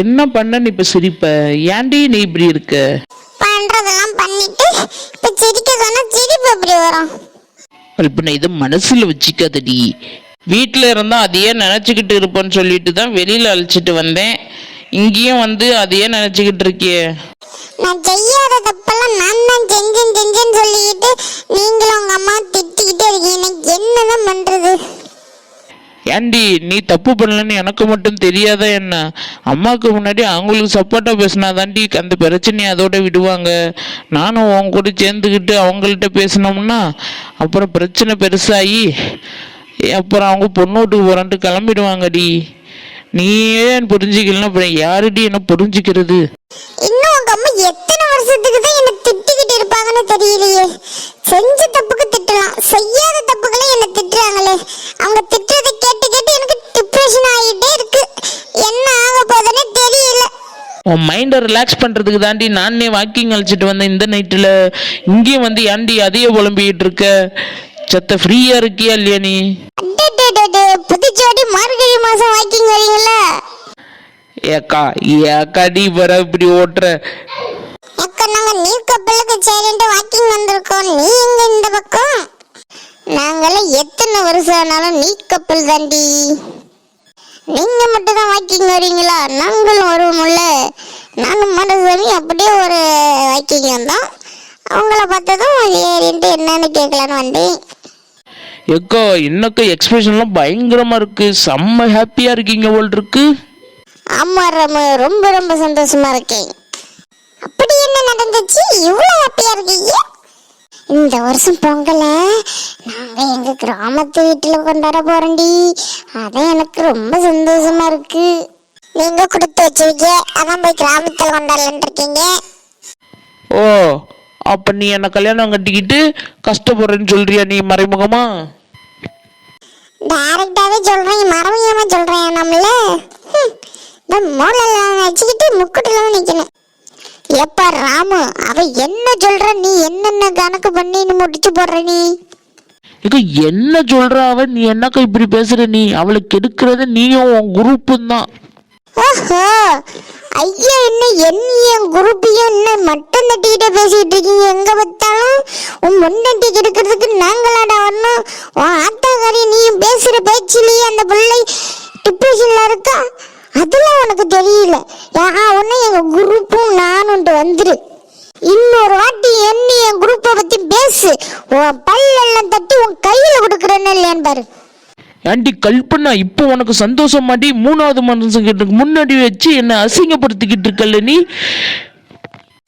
என்ன பண்ண நீ இப்ப சிரிப்ப? ஏன்டி நீ இப்படி இருக்க? பண்றதெல்லாம் பண்ணிட்டு இப்ப சிரிக்க சொன்னா சிரிப்பு எப்படி வரும்? கல்பனா, இதை மனசுல வச்சுக்காதடி. வீட்டில் இருந்தால் அதையே நினச்சிக்கிட்டு இருப்பேன்னு சொல்லிட்டு தான் வெளியில் அழைச்சிட்டு வந்தேன். இங்கேயும் வந்து அதையே நினச்சிக்கிட்டு இருக்கியே. நான் செய்யாத தப்பெல்லாம் நான் தான் செஞ்சேன்னு சொல்லிக்கிட்டு நீங்களும் உங்க அம்மா திட்டிக்கிட்டே இருக்கீங்க. என்னதான் பண்றது? ஏண்டி நீ தப்பு பண்ணலன்னு எனக்கு மட்டும் தெரியாதா என்ன? அம்மாவுக்கு முன்னாடி அவங்களுக்கு சப்போர்ட்டாக பேசினாதாண்டி அந்த பிரச்சனையை அதோட விடுவாங்க. நானும் அவங்க கூட சேர்ந்துக்கிட்டு அவங்கள்ட்ட பேசினோம்னா அப்புறம் பிரச்சனை பெருசாகி அப்புறம் அவங்க பொண்ணு வீட்டுக்கு போகிறான்ட்டு கிளம்பிடுவாங்கடி. நீ ஏன் புரிஞ்சுக்கலாம்? அப்புறம் யாருடி என்ன புரிஞ்சுக்கிறது? இன்னும் உங்க அம்மா எத்தனை வருஷத்துக்கு தான் என்ன திட்டிக்கிட்டு இருப்பாங்கன்னு தெரியலையே. செஞ்ச தப்புக்கு திட்டலாம், செய்யாத தப்புகளே என்ன திட்டுறாங்களே. அவங்க திட்டுறதை கேட்டு கேட்டு எனக்கு டிப்ரெஷன் ஆகிட்டே இருக்கு. என்ன ஆக போகுதுன்னு தெரியல. உன் மைண்டை ரிலாக்ஸ் பண்ணுறதுக்கு தாண்டி நானே வாக்கிங் அழைச்சிட்டு வந்தேன் இந்த நைட்டில். இங்கேயும் வந்து ஏன்டி அதையே புலம்பிக்கிட்டு இருக்க? சத்த ஃப்ரீயாக இருக்கியா இல்லையா நீ? புதுச்சோடி மார்கழி மாசம் வாக்கிங் வரீங்களா? ஏக்காடி வர இப்படி ஓட்டுற? நாங்க நீர் கப்பலுக்கு சரின்ட்டு வாக்கிங் வந்திருக்கோம். நீ எங்க இந்த பக்கம்? நாங்களாம் எத்தனை வருஷம் ஆனாலும் நீர் கப்பல் தாண்டி. நீங்க மட்டும் தான் வாக்கிங் வரீங்களா? நாங்களும் வருவோம்ல. நானும் மனசாமி அப்படியே ஒரு வாக்கிங் வந்தோம். அவங்கள பார்த்ததும் ஏறின்ட்டு என்னன்னு கேட்கலான்னு வந்தேன். எக்கா இன்னக்க எக்ஸ்பிரஷன்லாம் பயங்கரமா இருக்கு. செம்ம ஹாப்பியா இருக்கீங்க போல் இருக்கு. ஆமா ராமு, ரொம்ப ரொம்ப சந்தோஷமா இருக்கேன். அப்படி என்ன நடந்துச்சு இவ்வளவு ஹாப்பியா இருக்கீங்க? இந்த வருஷம் பொங்கலை நாங்க எங்க கிராமத்து வீட்டுல கொண்டாட போறோம்டி. அதான் எனக்கு ரொம்ப சந்தோஷமா இருக்கு. நீங்க கொடுத்து வச்சிருக்கீங்க, அதான் போய் கிராமத்துல கொண்டாடலான் இருக்கீங்க. ஓ, அப்ப நீ என்ன கல்யாணம் கட்டிக்கிட்டு கஷ்டப்படுறேன்னு சொல்றியா நீ மறைமுகமா? டைரக்டாவே சொல்றேன், மறைமுகமா சொல்றேன். நம்மள இந்த மூளைல வச்சுக்கிட்டு முக்குட்டுல நிக்கணும். எப்ப ராமு அவ என்ன சொல்ற, நீ என்னென்ன கணக்கு பண்ணி முடிச்சு போடுற நீ? என்ன சொல்ற அவன்? நீ என்னக்கா இப்படி பேசுற? நீ அவளுக்கு எடுக்கிறது நீயும் உன் குரூப்பும் தான். ஓஹோ, ஐயா என்ன என் குரூப்பையும் என்ன மட்டும் தட்டிக்கிட்டே பேசிட்டு இருக்கீங்க? எங்க பார்த்தாலும் உன் முன்னட்டி எடுக்கிறதுக்கு நாங்களாடா வரணும். உன் ஆத்தாக்காரி நீயும் பேசுற பேச்சிலேயே அந்த பிள்ளை டிப்ரெஷன்ல இருக்கா. அதெல்லாம் உனக்கு தெரியல. ஒன்னு எங்க குரூப்பும் நானும் வந்துரு. இன்னொரு வாட்டி என்ன என் குரூப்பை பத்தி பேசு. உன் பல்லெல்லாம் தட்டி உன் கையில கொடுக்குறேன்னு இல்லையான்னு பாரு. ஆண்டி கல்பனா, இப்போ உனக்கு சந்தோஷமாடி? மூணாவது மனுஷங்க முன்னாடி வச்சு என்ன அசிங்கப்படுத்திக்கிட்டு இருக்கல நீ.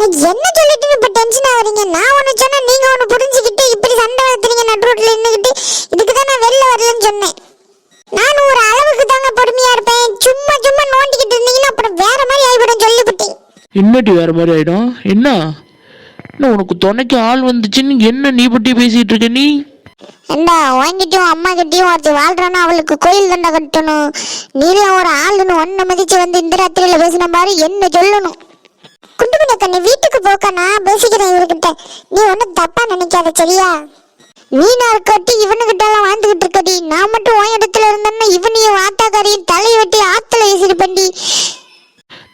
என்ன சொல்லிட்டு இப்ப டென்ஷன் ஆவறீங்க? நான் ஒன்னு சொன்னா நீங்க ஒன்னு புரிஞ்சுக்கிட்டு இப்படி சண்டை வளர்த்துறீங்க நடு ரோட்ல நின்னுக்கிட்டு. இதுக்கு தான் நான் வெளில வரலன்னு சொன்னேன். நானும் ஒரு அளவுக்கு தாங்க பொறுமையா இருப்பேன். சும்மா நோண்டிக்கிட்டு இருந்தீங்கன்னா அப்புறம் வேற மாதிரி ஆயிடும் சொல்லிவிட்டேன். என்னடி வேற மாதிரி ஆயிடும்? என்ன உனக்கு துணைக்கு ஆள் வந்துச்சுன்னு என்ன நீ பற்றி பேசிட்டு இருக்க நீ? என்ன வாங்கிட்டும் அம்மா கிட்டையும் ஒருத்தி வாழ்றானா அவளுக்கு கோயில் தண்டை கட்டணும். நீலாம் ஒரு ஆளுன்னு ஒன்ன மதிச்சு வந்து இந்த ராத்திரியில பேசின மாதிரி என்ன சொல்லணும்? குண்டுமணி கண்ணு வீட்டுக்கு போக்க நான் பேசிக்கிறேன் இவர்கிட்ட. நீ ஒன்னும் தப்பா நினைக்காத சரியா? நீ நான் கட்டி இவனுக்கிட்ட எல்லாம் வாழ்ந்துகிட்டு இருக்கடி. நான் மட்டும் உன் இடத்துல இருந்தேன்னா இவனையும் ஆத்தாக்காரையும் தலையை வெட்டி ஆத்துல வீசிருப்பண்டி.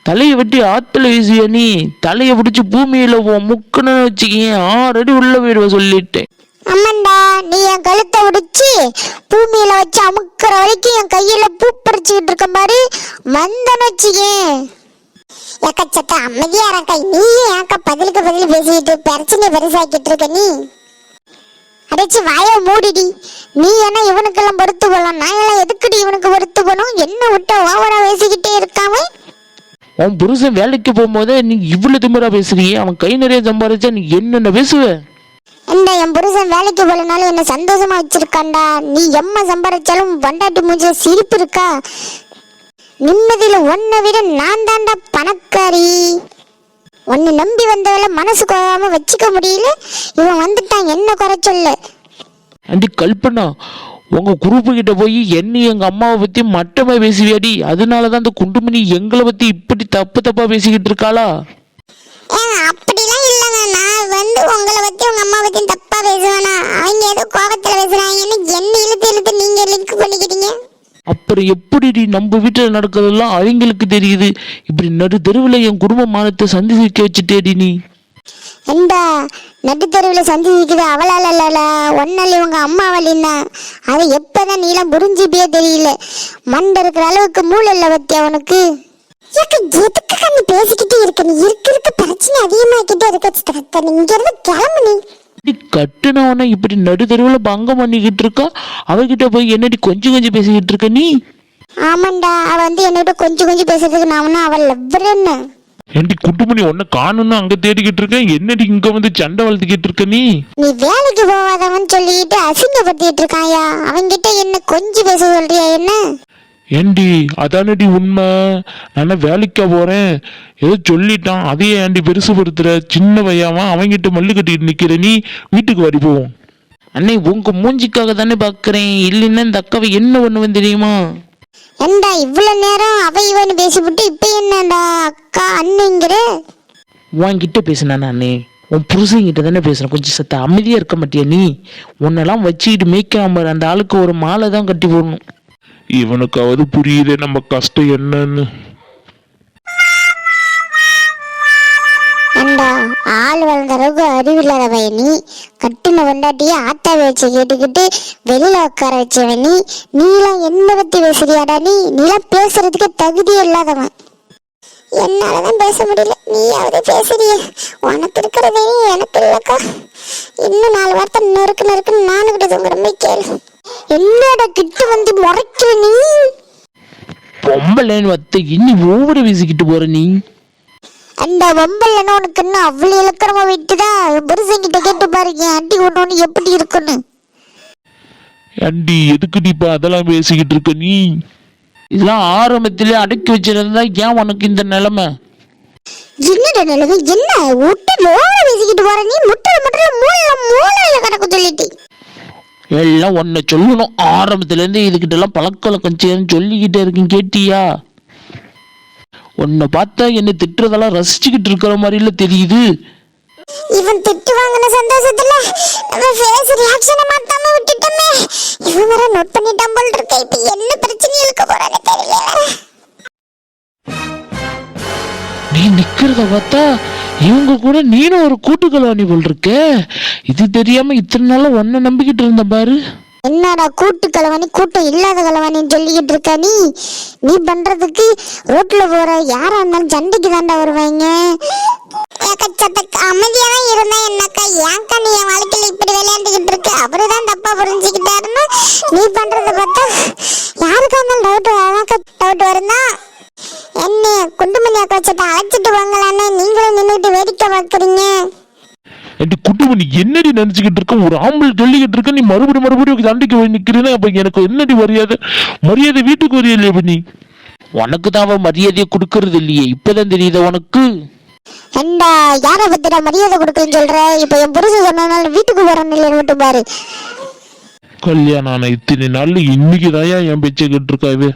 தலையை வெட்டி ஆத்துல வீசிய நீ? தலையை பிடிச்சி பூமியில முக்குன்னு வச்சுக்கேன் 6 அடி உள்ள போயிடுவ சொல்லிட்டேன். அம்மாண்டா, நீ என் கழுத்தை உடிச்சு பூமியில வச்சு அமுக்கிற வரைக்கும் என் கையில பூ பறிச்சுக்கிட்டு இருக்க மாதிரி வந்தன்னு வச்சுக்கேன். எக்கச்சக்க அமைதியா இருக்கா. நீ ஏக்கா பதிலுக்கு பதில் பேசிக்கிட்டு பிரச்சனை பெருசாக்கிட்டு இருக்க நீ? அடைச்சு வாய மூடிடி. நீ என்ன இவனுக்கெல்லாம் பொறுத்து போலாம்? நான் எல்லாம் எதுக்குடி இவனுக்கு பொறுத்து போனோம்? என்ன விட்ட ஓவரா பேசிக்கிட்டே இருக்காம? உன் புருஷன் வேலைக்கு போகும்போதே நீ இவ்வளவு திமிரா பேசுறியே. அவன் கை நிறைய சம்பாதிச்சா நீ என்னென்ன பேசுவ? என் புருஷன் வேலைக்கு போலனாலும் என்ன சந்தோஷமா வச்சிருக்காண்டா. நீ எம்மா சம்பாதிச்சாலும் பண்டாட்டி மூஞ்சில சிரிப்பு இருக்கா? நிம்மதியில ஒன்னை விட நான் தாண்டா பணக்காரி. உன்னை நம்பி வந்தவள மனசு கோவாம வச்சுக்க முடியல. இவன் வந்துட்டான் என்ன குறை சொல்ல. ஆண்டி கல்பனா, உங்க குரூப்பு கிட்ட போய் என்ன எங்க அம்மாவை பத்தி மட்டமா பேசுவியாடி? அதனாலதான் அந்த குண்டுமணி எங்களை பத்தி இப்படி தப்பா பேசிக்கிட்டு இருக்காளா? அப்படிலாம் இல்லைங்க. நான் உங்களை பத்தி உங்க அம்மா பத்தி தப்பா பேசுவேனா? அவங்க ஏதோ கோபத்துல பேசுறாங்கன்னு என்ன இழுத்து நீங்க லிங்க் பண்ணிக்கிட்டீங்க. அப்புறம் எப்படி நம்ம வீட்டில் நடக்கிறதெல்லாம் அவங்களுக்கு தெரியுது? இப்படி நடு தெருவில் என் குடும்ப மானத்தை சந்திக்க வச்சுட்டேடி நீ. ஏண்டா நடுத்தெருவில் சந்திக்குது அவளால் இல்லல ஒன்னால இவங்க அம்மாவாலின்னா அது எப்பதான் நீலாம் புரிஞ்சுப்பே தெரியல. மண்டை இருக்கிற அளவுக்கு மூளை இல்லை பத்தியா உனக்கு? எதுக்கு நீ பேசிக்கிட்டே இருக்க? நீ இருக்க பிரச்சனை அதிகமாக்கிட்டே இருக்க. நீ இங்க இருந்து கிளம்பு. நீ கட்டுனவன இப்படி நடு தெருவில் பங்கம் பண்ணிக்கிட்டு இருக்கா, அவகிட்ட போய் என்னடி கொஞ்சம் கொஞ்சம் பேசிக்கிட்டு இருக்க நீ? ஆமாண்டா, அவ வந்து என்னோட கொஞ்சம் பேசுறதுக்கு நான் ஒன்னும் அவள் லவ்வரன்னு. ஏண்டி குட்டுமணி உன்னை காணும்னு அங்க தேடிக்கிட்டு இருக்கேன், என்னடி இங்க வந்து சண்டை வளர்த்துக்கிட்டு இருக்க நீ? நீ வேலைக்கு போவாதவன் சொல்லிட்டு அசிங்கப்படுத்திட்டு இருக்காயா, அவங்கிட்ட என்ன கொஞ்சம் பேச சொல்றியா என்ன? ஏண்டி அதானடி உண்மை, நான் வேலைக்கா போறேன் ஏதோ சொல்லிட்டான், அதையே ஏண்டி பெருசுபடுத்துற? சின்ன பையாவா அவங்கிட்ட மல்லு கட்டிட்டு நிக்கிற நீ, வீட்டுக்கு வரி போவோம். அண்ணே உங்க மூஞ்சிக்காக தானே பாக்குறேன், இல்லைன்னா இந்த அக்காவை என்ன பண்ணுவேன் தெரியுமா? ஏண்டா இவ்வளவு நேரம் அவ இவன்னு பேசிவிட்டு இப்ப என்னடா அக்கா அண்ணிங்கிற? உன்கிட்ட பேசினானே அண்ணே, உன் புருஷங்கிட்ட தானே பேசுறேன், கொஞ்சம் சத்த அமைதியா இருக்க மாட்டியா நீ? உன்னெல்லாம் வச்சுக்கிட்டு மேய்க்காம அந்த ஆளுக்கு ஒரு மாலை தான் கட்டி போடணும். இவனுக்காவது புரியுதே நம்ம கஷ்டம் என்னன்னு. ஏண்டா ஆள் வளர்ந்த அளவுக்கு அறிவில்லாத பையனி, கட்டின கொண்டாட்டியே ஆத்தா வச்சு கேட்டுக்கிட்டு வெளியில உட்கார வச்சவன் நீலாம் என்ன பத்தி பேசுறியாடா? நீலாம் பேசுறதுக்கு தகுதியே இல்லாதவன். என்னாலதான் பேச முடியல, நீயாவது பேசுறிய. உனக்கு இருக்கிறதே எனக்கு இல்லக்கா. இன்னும் 4 வார்த்தை நெருக்குன்னு நானு கிட்ட தூங்குற கேளு. என்னோட கிட்ட வந்து முறைக்கிற நீ? பொம்பளைன்னு வத்த இன்னி ஓவர வீசிக்கிட்டு போற நீ. அந்த பொம்பளைன்னு உனக்கு இன்னும் அவ்வளவு இலக்கணமா விட்டுதான் புருஷங்கிட்ட கேட்டு பாருங்க அடி ஒண்ணு எப்படி இருக்குன்னு. அண்டி எதுக்குடி இப்ப அதெல்லாம் பேசிக்கிட்டு இருக்க நீ? இதெல்லாம் ஆரம்பத்திலே அடக்கி வச்சிருந்தா ஏன் உனக்கு இந்த நிலைமை? என்னடா நிலைமை? என்ன விட்டு ஓவர வீசிக்கிட்டு போற நீ? முட்டை மூளையில கணக்கு சொல்லிட்டு எல்லாம் ஒன்ன சொல்லணும், ஆரம்பத்துல இருந்து இதுகிட்ட எல்லாம் பழக்கம் சொல்லிக்கிட்டே இருக்கேன், கேட்டியா? உன்னை பார்த்தா என்ன திட்டுறதெல்லாம் ரசிச்சுக்கிட்டு இருக்கிற மாதிரில தெரியுது. இவன் திட்டு வாங்கின சந்தோஷத்துல நம்ம ஃபேஸ் ரியாக்ஷனை மாத்தாம விட்டுட்டோமே. இவன் வேற நோட் பண்ணிட்டான் போல் இருக்க. இப்ப என்ன பிரச்சனை இழுக்க போறானே தெரியல. நீ நிக்கிறத பார்த்தா இவங்க கூட நீனும் ஒரு கூட்டுக்கலவாணி போல் இருக்க. இது தெரியாம இத்தனை நாள உன்னை நம்பிக்கிட்டு இருந்த பாரு. என்னடா கூட்டு கலவாணி, கூட்டம் இல்லாத கலவாணின்னு சொல்லிக்கிட்டு இருக்க நீ பண்றதுக்கு ரோட்ல போற யாரா இருந்தாலும் சண்டைக்கு தாண்டா வருவாங்க. அமைதியாதான் இருந்தா என்னக்கா? ஏன்க்கா நீ என் வாழ்க்கையில இப்படி விளையாண்டுக்கிட்டு இருக்க? அவருதான் தப்பா புரிஞ்சுக்கிட்டாருன்னு நீ பண்றத பார்த்தா யாருக்கா இருந்தாலும் டவுட் வருந்தா. என்ன குண்டுமணி அக்கா வச்சுட்டு அழைச்சிட்டு வாங்கலான்னு நீங்களும் நின்றுட்டு வேடிக்கை பார்க்குறீங்க. குட்டுமணி என்னடி நினைச்சுக்கிட்டு இருக்க? ஒரு ஆம்பளை சொல்லிக்கிட்டு இருக்க, நீ மறுபடியும் சண்டைக்கு போய் நிக்கிறேன்னா அப்ப எனக்கு என்னடி மரியாதை வீட்டுக்கு வரையில்லையா? நீ உனக்கு தான் அவன் மரியாதையை கொடுக்கறது இல்லையே, இப்பதான் தெரியுது உனக்கு. ஏண்டா யாரை பத்திடா மரியாதை கொடுக்குன்னு சொல்ற? இப்ப என் புருஷன் சொன்னனால வீட்டுக்கு வரணும் இல்லைன்னு மட்டும் பாரு. கல்யாணம் ஆன இத்தனை நாள்ல இன்னைக்குதான் என் பேச்சை கேட்டு இருக்காது.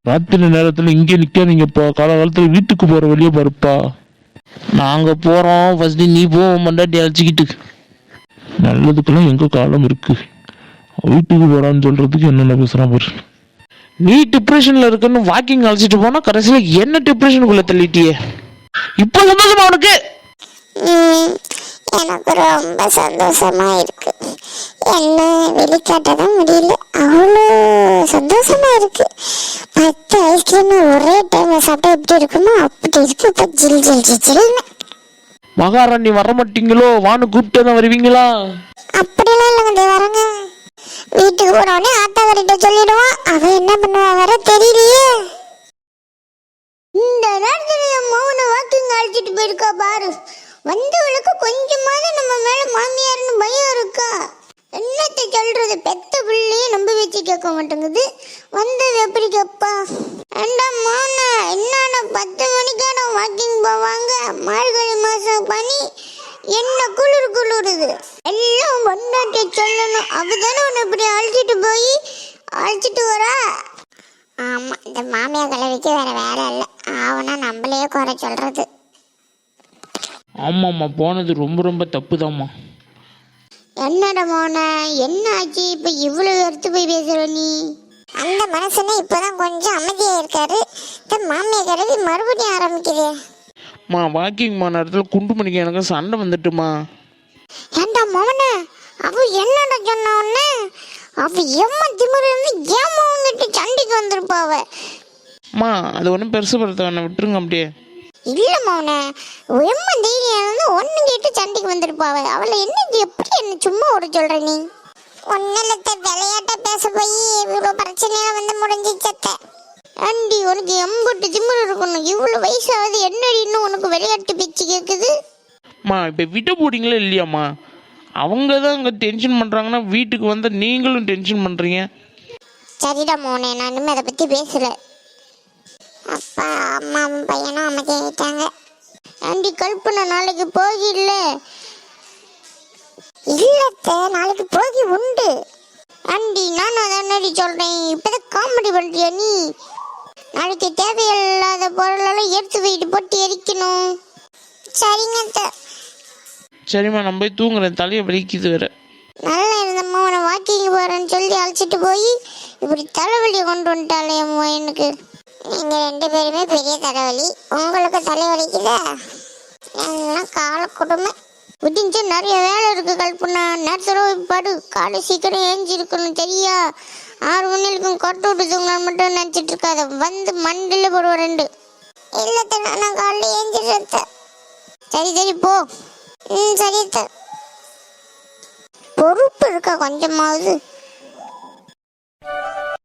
ராத்திரி நேரத்துல இங்கே நிக்காதீங்க, காலகாலத்துல வீட்டுக்கு போற வழியா பாருப்பா. நாங்க போறோம், ஃபர்ஸ்ட் நீ போ, மண்டாட்டி அழைச்சிக்கிட்டு. நல்லதுக்கெல்லாம் எங்க காலம் இருக்கு, வீட்டுக்கு போறான்னு சொல்றதுக்கு என்னென்ன பேசுறான் பாரு. நீ டிப்ரெஷன்ல இருக்குன்னு வாக்கிங் அழைச்சிட்டு போனா கடைசியில என்ன டிப்ரெஷனுக்குள்ள தள்ளிட்டியே. இப்போ சந்தோஷமா உனக்கு? எனக்கு ரொம்ப சந்தோஷமா இருக்கு. என்ன வெளிக்காட்டதான் முடியல, அவ்வளோ சந்தோஷமா இருக்கு. 10 ஐஸ்கிரீம் ஒரே டைம்ல சாப்பிட்டா எப்படி இருக்குமோ அப்படி இருக்கு. இப்ப ஜில்னு. மகாராணி வர மாட்டீங்களோ? வான்னு கூப்பிட்டு தான் வருவீங்களா? அப்படிலாம் இல்லைங்க, வரங்க. வீட்டுக்கு போனோடனே ஆத்தாவரிட்ட சொல்லிடுவான். அவன் என்ன பண்ணுவா வர தெரியலையே. இந்த நேரத்துல என் மௌன வாக்கிங் அழைச்சிட்டு போயிருக்கா பாரு. வந்தவளுக்கு கொஞ்சமாவது நம்ம மேல மாமியார்னு பயம் இருக்கா? என்னத்தை சொல்றது, பெத்த பிள்ளையே நம்ப வச்சு கேட்க மாட்டேங்குது, வந்தது எப்படி கேப்பா? ஏண்டா மௌன, என்னடா 10 மணிக்கான வாக்கிங் போவாங்க? மார்கழி மாசம் பனி, என்ன குளிருது. எல்லாம் பொண்டாட்டி சொல்லணும், அவதானே உன்னை இப்படி அழைச்சிட்டு வரா. ஆமா, இந்த மாமியா கலவிக்கு வேற வேலை இல்லை, ஆவனா நம்மளையே குறை சொல்றது. ஆமாம்மா, போனது ரொம்ப தப்புதாம்மா. என்னடா மோன, என்ன ஆச்சு இப்ப இவ்வளவு எடுத்து போய் பேசுற நீ? அந்த மனுஷனே இப்பதான் கொஞ்சம் அமைதியா இருக்காரு. இந்த மாமியா கிழவி மறுபடியும் ஆரம்பிக்குது. மா வாக்கிங் போன இடத்துல குண்டுமணிக்கு எனக்கு சண்டை வந்துட்டுமா. ஏண்டா மோகனே, அவ என்னடா சொன்ன உடனே அவ எம்மா திமிரு இருந்து ஏமா வந்துட்டு சண்டைக்கு வந்திருப்பாவ. மா அது ஒன்றும் பெருசுப்படுத்த வேணாம், விட்டுருங்க அப்படியே. இல்ல மோகனே, எம்மா தைரியம் இருந்து ஒன்னு கேட்டு சண்டைக்கு வந்திருப்பாவ. அவளை என்ன எப்படி என்ன சும்மா ஓட சொல்ற நீ? ஒன்னிலத்தை விளையாட்ட பேச போய் இவ்வளவு பிரச்சனையா வந்து முடிஞ்சிச்சத்த. ஆண்டி உனக்கு எம்பட்டு திமிரு இருக்கணும், இவ்வளவு வயசாவது என்னடி இன்னும் உனக்கு விளையாட்டு பேச்சு கேக்குது? மா இப்போ விட்டு போடிங்களா இல்லையாம்மா? அவங்க தான் அங்கே டென்ஷன் பண்ணுறாங்கன்னா வீட்டுக்கு வந்தால் நீங்களும் டென்ஷன் பண்ணுறீங்க. சரிடா மோனே, நான் இனிமே அதை பத்தி பேசல. அப்பா அம்மாவும் பையனும் அமைதியாகிட்டாங்க. ஆண்டி கல்பனா நாளைக்கு போகி இல்ல? இல்லத்த, நாளைக்கு போகி உண்டு. ஆண்டி நானும் அதானடி சொல்றேன், இப்பதான் காமெடி பண்றியா நீ? நாளைக்கு தேவையில்லாத பொருளெல்லாம் எடுத்து போயிட்டு போட்டு எரிக்கணும். சரிங்க. சரிம்மா நான் போய் தூங்குறேன், தலையை வலிக்குது வேற. நல்லா இருந்தம்மா, உன வாக்கிங் போறேன்னு சொல்லி அழைச்சிட்டு போய் இப்படி தலைவலியை கொண்டு வந்துட்டாலே அம்மா எனக்கு. நீங்க 2 பேருமே பெரிய தலைவலி. உங்களுக்கு தலைவலிக்குதா? எல்லாம் கால கொடுமை. விடிஞ்சு நிறைய வேலை இருக்கு கல்பனா. நேரத்தில் போய் படு, காலை சீக்கிரம் ஏஞ்சி இருக்கணும் தெரியா? 6 மணிக்கும் கொட்டை விட்டுதுங்க மட்டும் நினச்சிட்டு இருக்காத, வந்து மண்டில் போடுவோம் 2. இல்லத்த, நான் காலையில் ஏஞ்சிடுறத. சரி போ. சரி, பொறுப்பு இருக்கா கொஞ்சமாவது?